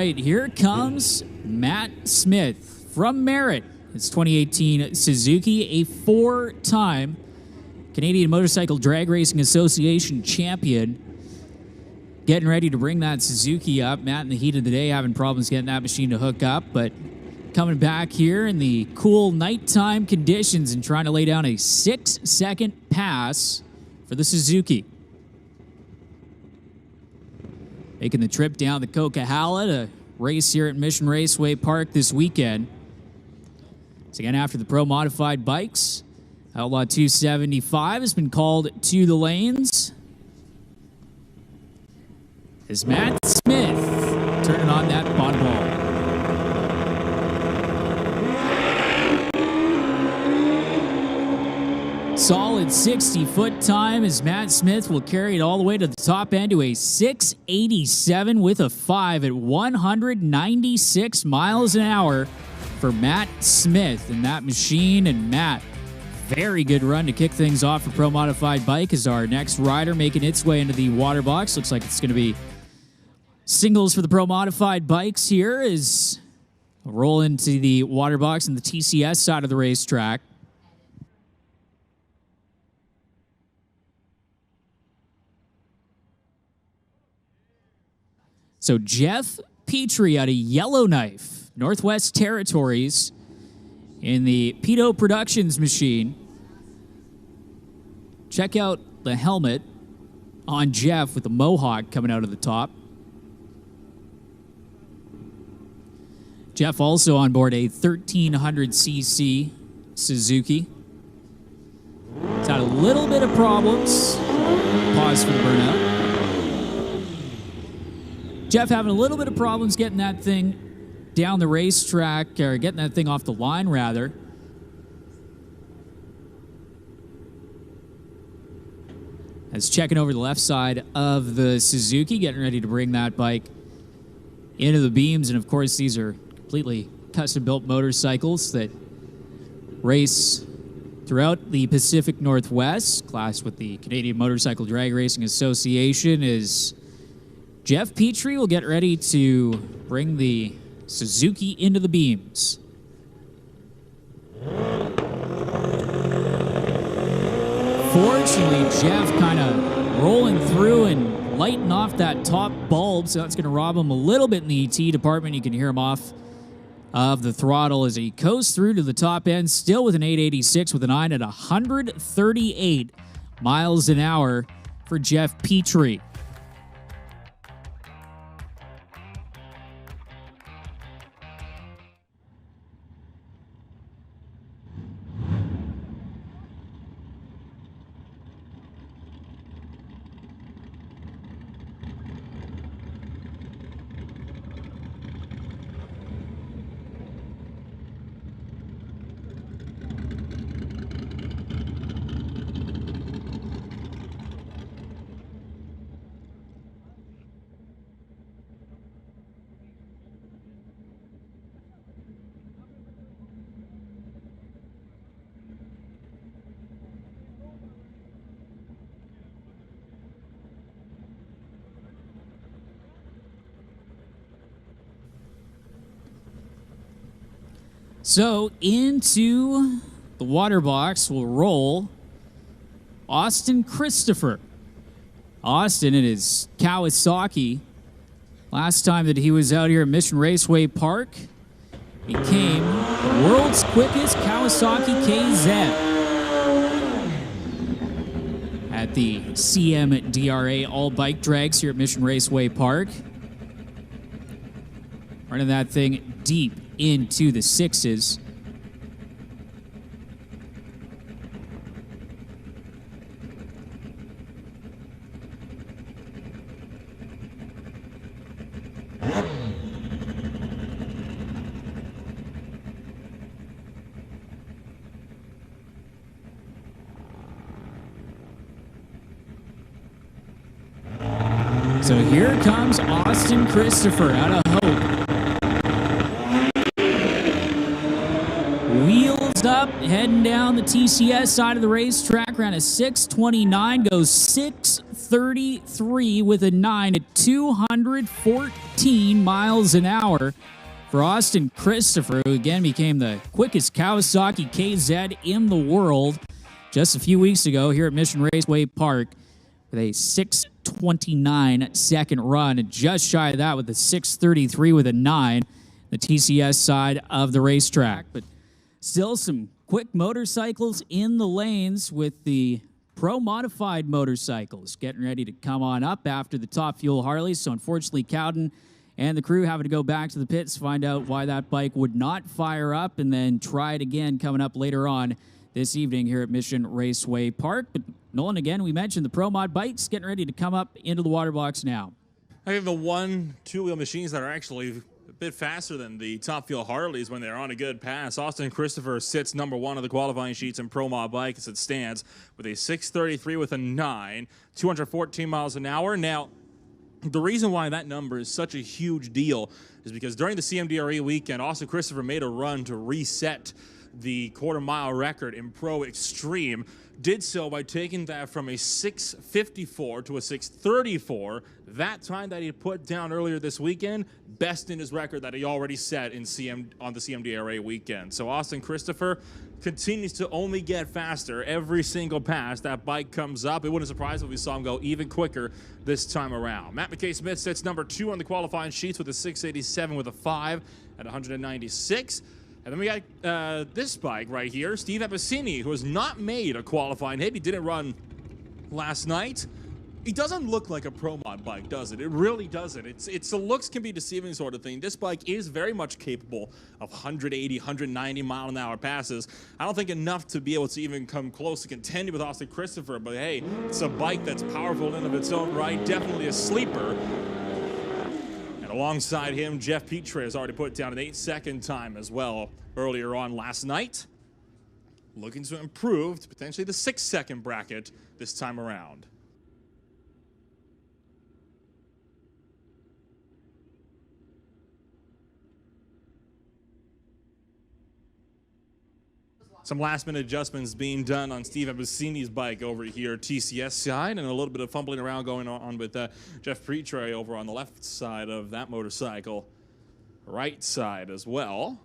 right, here comes Matt Smith from Merritt. It's 2018 Suzuki, a four-time Canadian Motorcycle Drag Racing Association champion. Getting ready to bring that Suzuki up. Matt, in the heat of the day, having problems getting that machine to hook up, but coming back here in the cool nighttime conditions and trying to lay down a 6-second pass for the Suzuki. Making the trip down the Coquihalla to race here at Mission Raceway Park this weekend. So again, after the Pro Modified bikes, Outlaw 275 has been called to the lanes. As Matt Smith turning on that bottom ball. Solid 60-foot time as Matt Smith will carry it all the way to the top end to a 687 with a 5 at 196 miles an hour for Matt Smith in that machine. And Matt, very good run to kick things off for Pro Modified Bike as our next rider making its way into the water box. Looks like it's going to be singles for the Pro Modified Bikes here as we roll into the water box and the TCS side of the racetrack. So Jeff Petrie out of Yellowknife, Northwest Territories, in the Pedo Productions machine. Check out the helmet on Jeff with the mohawk coming out of the top. Jeff also on board a 1300cc Suzuki. It's had a little bit of problems. Pause for the burnout. Jeff having a little bit of problems getting that thing down the racetrack, or getting that thing off the line, rather. As checking over the left side of the Suzuki, getting ready to bring that bike into the beams. And of course, these are completely custom-built motorcycles that race throughout the Pacific Northwest, classed with the Canadian Motorcycle Drag Racing Association. Is Jeff Petrie will get ready to bring the Suzuki into the beams. Fortunately, Jeff kind of rolling through and lighting off that top bulb, so that's going to rob him a little bit in the ET department. You can hear him off of the throttle as he coasts through to the top end, still with an 886 with an 9 at 138 miles an hour for Jeff Petrie. So into the water box will roll Austin Christopher. Austin and his Kawasaki. Last time that he was out here at Mission Raceway Park, became the world's quickest Kawasaki KZ at the CMDRA All Bike Drags here at Mission Raceway Park. Running that thing deep into the sixes. So here comes Austin Christopher out of Hope. Wheels up up, heading down the TCS side of the racetrack. Ran a 6:29, goes 6:33 with a 9 at 214 miles an hour. For Austin Christopher, who again became the quickest Kawasaki KZ in the world just a few weeks ago here at Mission Raceway Park with a 6:29 second run, and just shy of that with a 6:33 with a 9, the TCS side of the racetrack. But still some quick motorcycles in the lanes with the pro-modified motorcycles getting ready to come on up after the Top Fuel Harleys. So unfortunately, Cowden and the crew having to go back to the pits to find out why that bike would not fire up, and then try it again coming up later on this evening here at Mission Raceway Park. But Nolan, again, we mentioned the Pro Mod bikes getting ready to come up into the water box now. I think the 1-2-wheel machines that are actually a bit faster than the Top Fuel Harleys when they're on a good pass. Austin Christopher sits number 1 of the qualifying sheets in Pro Mod bike as it stands with a 6:33 with a 9, 214 miles an hour. Now, the reason why that number is such a huge deal is because during the CMDRE weekend, Austin Christopher made a run to reset the quarter-mile record in Pro Extreme. Did so by taking that from a 6:54 to a 6:34. That time that he put down earlier this weekend, best in his record that he already set in on the CMDRA weekend. So Austin Christopher continues to only get faster every single pass that bike comes up. It wouldn't surprise if we saw him go even quicker this time around. Matt McKay-Smith sits number 2 on the qualifying sheets with a 6:87 with a 5 at 196. And then we got this bike right here, Steve Episini, who has not made a qualifying hit. He didn't run last night. He doesn't look like a Pro Mod bike, does it? It really doesn't. It's the looks can be deceiving sort of thing. This bike is very much capable of 180, 190 mile an hour passes. I don't think enough to be able to even come close to contending with Austin Christopher, but hey, it's a bike that's powerful in and of its own right. Definitely a sleeper. And alongside him, Jeff Petre has already put down an 8-second time as well earlier on last night. Looking to improve to potentially the 6-second bracket this time around. Some last-minute adjustments being done on Steve Episini's bike over here, TCS side, and a little bit of fumbling around going on with Jeff Petre over on the left side of that motorcycle, right side as well.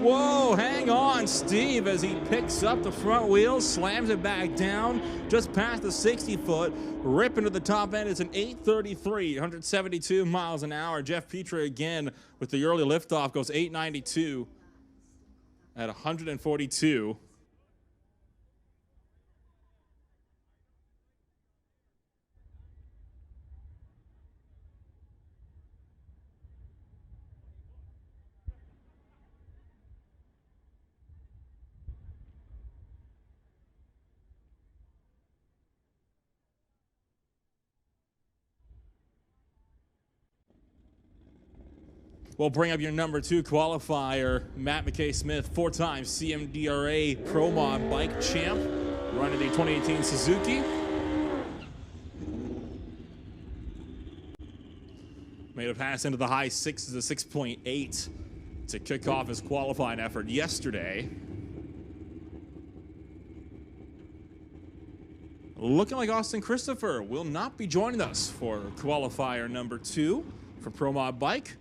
Whoa, hang on, Steve, as he picks up the front wheels, slams it back down, just past the 60-foot, ripping to the top end. It's an 8:33, 172 miles an hour. Jeff Petre again with the early liftoff goes 8:92 at 142. We'll bring up your number 2 qualifier, Matt McKay-Smith, 4-time CMDRA Pro Mod bike champ, running the 2018 Suzuki. Made a pass into the high 6s, a 6.8 to kick off his qualifying effort yesterday. Looking like Austin Christopher will not be joining us for qualifier number 2 for Pro Mod bike.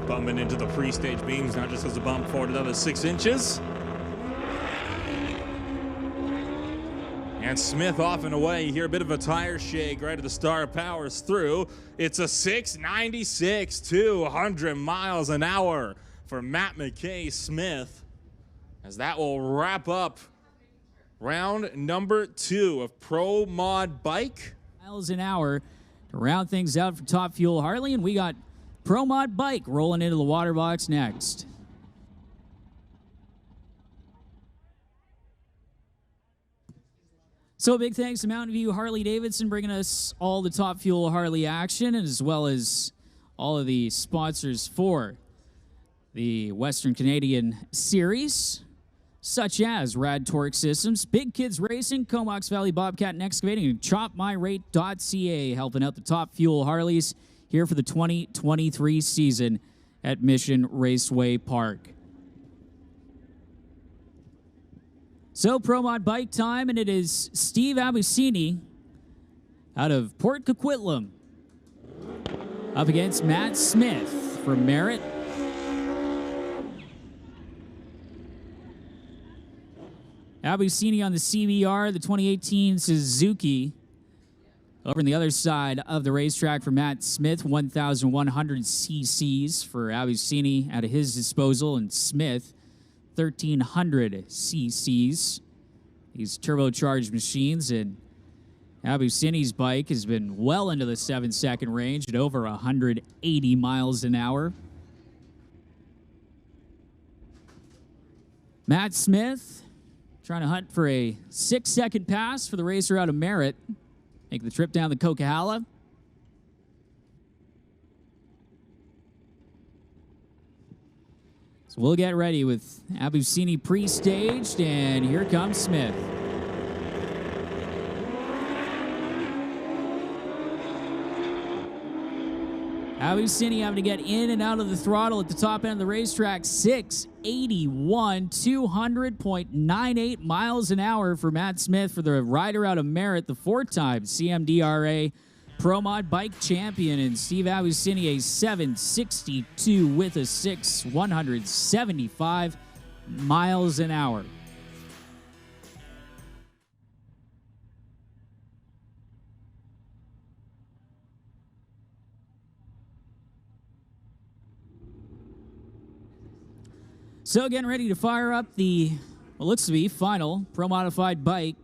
Bumping into the pre-stage beams, now just has a bump forward another 6 inches. And Smith off and away. You hear a bit of a tire shake right at the start. Powers through. It's a 696, 200 miles an hour for Matt McKay Smith, as that will wrap up round number 2 of Pro Mod Bike. Miles an hour to round things out for Top Fuel Harley, and we got Pro Mod Bike rolling into the water box next. So big thanks to Mountain View Harley-Davidson bringing us all the Top Fuel Harley action, as well as all of the sponsors for the Western Canadian Series, such as Rad Torque Systems, Big Kids Racing, Comox Valley Bobcat and Excavating, and ChopMyRate.ca, helping out the Top Fuel Harleys here for the 2023 season at Mission Raceway Park. So, Pro Mod Bike time, and it is Steve Abusini out of Port Coquitlam up against Matt Smith from Merritt. Abusini on the CBR, the 2018 Suzuki. Over on the other side of the racetrack for Matt Smith, 1,100 cc's for Abusini at his disposal, and Smith 1,300 cc's. These turbocharged machines, and Abusini's bike has been well into the 7-second range at over 180 miles an hour. Matt Smith trying to hunt for a 6-second pass for the racer out of Merritt. Make the trip down the Coquihalla. So we'll get ready with Abusini pre-staged, and here comes Smith. Abusini having to get in and out of the throttle at the top end of the racetrack. 681, 200.98 miles an hour for Matt Smith, for the rider out of Merritt, the 4-time CMDRA Pro Mod Bike champion, and Steve Abusini a 762 with a 175 miles an hour. So getting ready to fire up the, what looks to be final Pro Modified Bike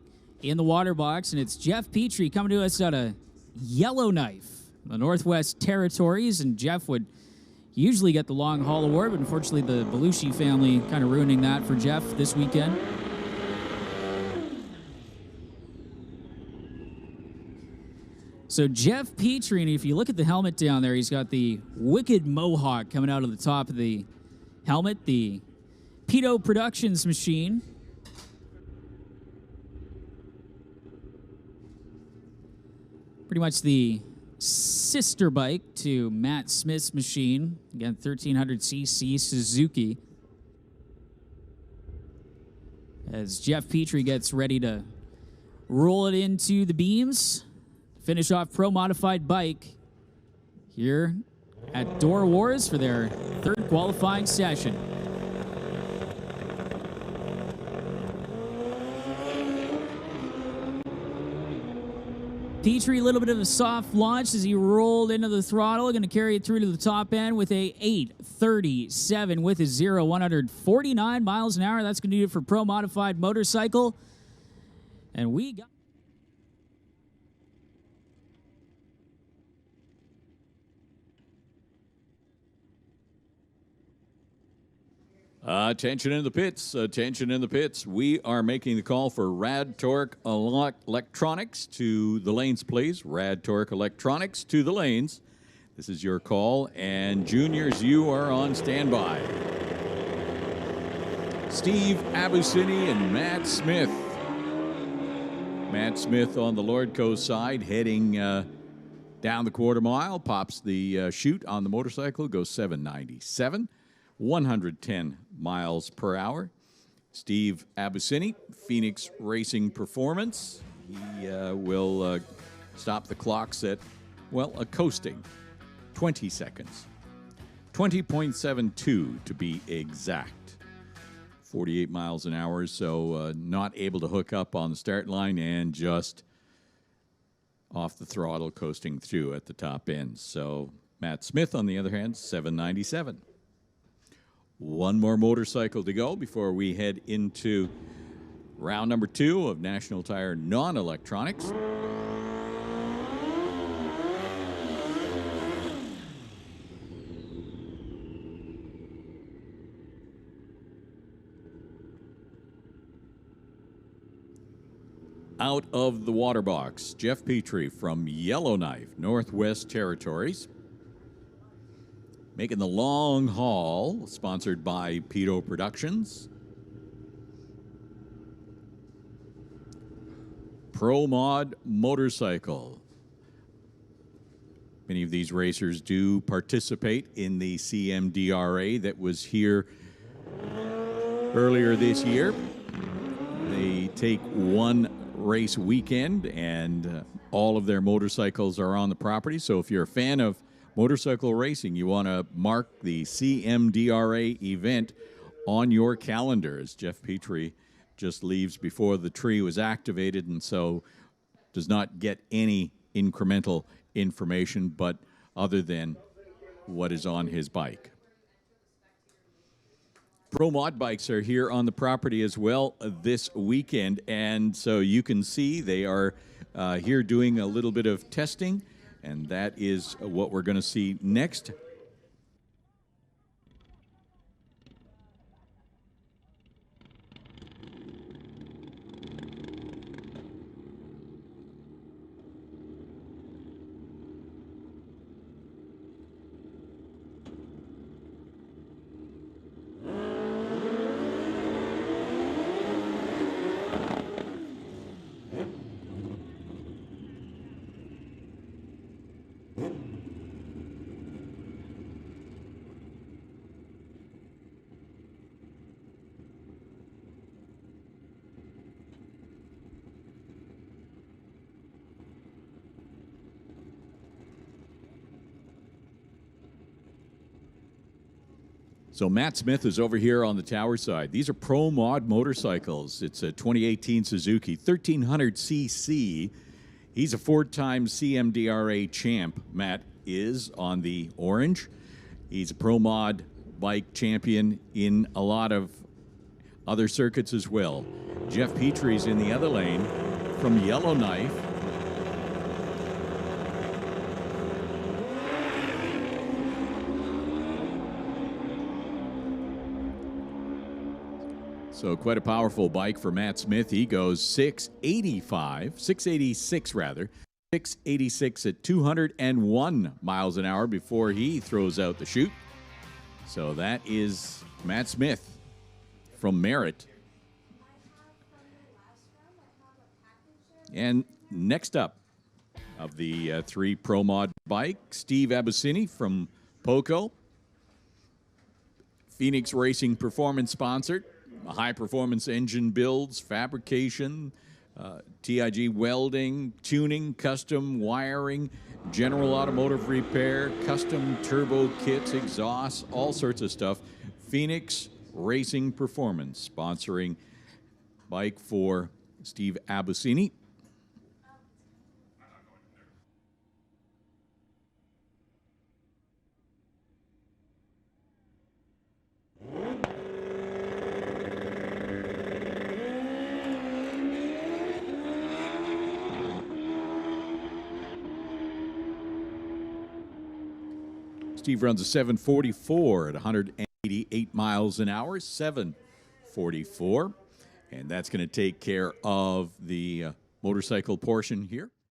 in the water box, and it's Jeff Petrie coming to us out of Yellowknife, the Northwest Territories, and Jeff would usually get the long haul award, but unfortunately the Belushi family kind of ruining that for Jeff this weekend. So Jeff Petrie, and if you look at the helmet down there, he's got the Wicked Mohawk coming out of the top of the helmet, the Pedo Productions machine. Pretty much the sister bike to Matt Smith's machine. Again, 1,300cc Suzuki. As Jeff Petrie gets ready to roll it into the beams, finish off Pro Modified Bike here at Doorwarz for their 3rd qualifying session. Petrie, a little bit of a soft launch as he rolled into the throttle. Going to carry it through to the top end with a 837 with a 0, 149 miles an hour. That's going to do it for Pro Modified Motorcycle. And we got... Attention in the pits, attention in the pits. We are making the call for Rad Torque Electronics to the lanes, please. Rad Torque Electronics to the lanes. This is your call, and juniors, you are on standby. Steve Abusini and Matt Smith. Matt Smith on the Lordco side, heading down the quarter mile, pops the chute on the motorcycle, goes 797. 110 miles per hour. Steve Abusini, Phoenix Racing Performance. He will stop the clocks at, well, a coasting 20 seconds. 20.72 to be exact. 48 miles an hour, so not able to hook up on the start line and just off the throttle coasting through at the top end. So Matt Smith, on the other hand, 797. One more motorcycle to go before we head into round number 2 of National Tire Non-Electronics. Out of the water box, Jeff Petrie from Yellowknife, Northwest Territories. Making the long haul, sponsored by Pedo Productions. Pro Mod Motorcycle. Many of these racers do participate in the CMDRA that was here earlier this year. They take one race weekend and all of their motorcycles are on the property. So if you're a fan of motorcycle racing, you want to mark the CMDRA event on your calendar, as Jeff Petrie just leaves before the tree was activated and so does not get any incremental information but other than what is on his bike. Pro Mod bikes are here on the property as well this weekend, and so you can see they are here doing a little bit of testing, and that is what we're going to see next. So Matt Smith is over here on the tower side. These are Pro Mod motorcycles. It's a 2018 Suzuki 1300cc. He's a 4-time CMDRA champ. Matt is on the orange. He's a Pro Mod bike champion in a lot of other circuits as well. Jeff Petrie's in the other lane from Yellowknife. So quite a powerful bike for Matt Smith. He goes 686 rather, 686 at 201 miles an hour before he throws out the chute. So that is Matt Smith from Merritt. And next up of the 3 Pro Mod bikes, Steve Abusini from Poco. Phoenix Racing Performance sponsored. High-performance engine builds, fabrication, TIG welding, tuning, custom wiring, general automotive repair, custom turbo kits, exhausts, all sorts of stuff. Phoenix Racing Performance sponsoring bike for Steve Abusini. Steve runs a 744 at 188 miles an hour, 744. And that's going to take care of the motorcycle portion here.